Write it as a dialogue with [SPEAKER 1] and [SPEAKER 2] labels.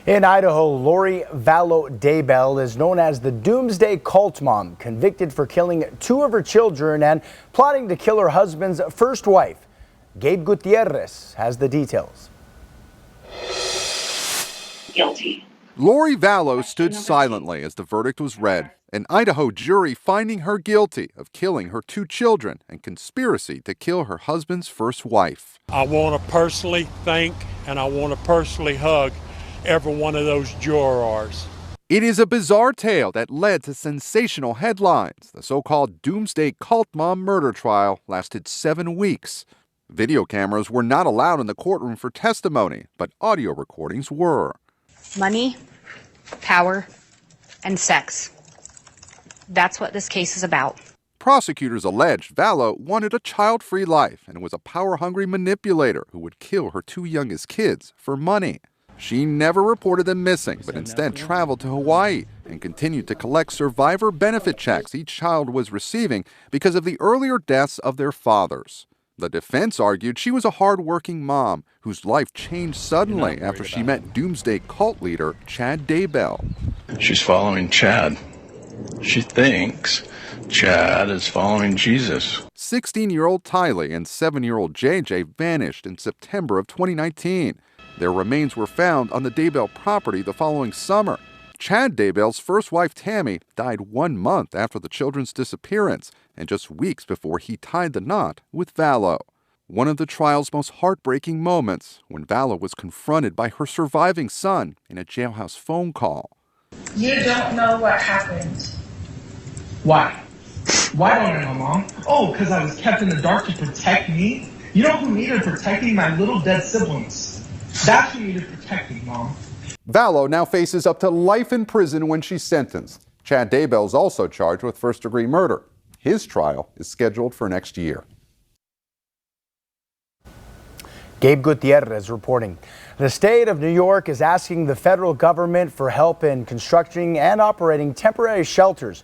[SPEAKER 1] In Idaho, Lori Vallow Daybell is known as the Doomsday Cult Mom, convicted for killing two of her children and plotting to kill her husband's first wife. Gabe Gutierrez has the details.
[SPEAKER 2] Guilty.
[SPEAKER 3] Lori Vallow stood silently as the verdict was read, an Idaho jury finding her guilty of killing her two children and conspiracy to kill her husband's first wife.
[SPEAKER 4] I want to personally thank and I want to personally hug every one of those jurors.
[SPEAKER 3] It is a bizarre tale that led to sensational headlines. The so-called Doomsday Cult Mom murder trial lasted 7 weeks. Video cameras were not allowed in the courtroom for testimony, but audio recordings were.
[SPEAKER 5] Money, power, and sex. That's what this case is about.
[SPEAKER 3] Prosecutors alleged Vallow wanted a child-free life and was a power-hungry manipulator who would kill her two youngest kids for money. She never reported them missing, but instead traveled to Hawaii and continued to collect survivor benefit checks each child was receiving because of the earlier deaths of their fathers. The defense argued she was a hard-working mom whose life changed suddenly after she met Doomsday cult leader Chad Daybell.
[SPEAKER 6] She's following Chad. She thinks Chad is following Jesus.
[SPEAKER 3] 16-year-old Tylee and 7-year-old JJ vanished in September of 2019. Their remains were found on the Daybell property the following summer. Chad Daybell's first wife, Tammy, died 1 month after the children's disappearance and just weeks before he tied the knot with Vallow. One of the trial's most heartbreaking moments when Vallow was confronted by her surviving son in a jailhouse phone call.
[SPEAKER 7] You don't know what happened.
[SPEAKER 8] Why? Why don't I know, Mom? Oh, because I was kept in the dark to protect me? You know who needed protecting? My little dead siblings. That's who needed protecting, Mom.
[SPEAKER 3] Vallow now faces up to life in prison when she's sentenced. Chad Daybell is also charged with first-degree murder. His trial is scheduled for next year.
[SPEAKER 1] Gabe Gutierrez reporting. The state of New York is asking the federal government for help in constructing and operating temporary shelters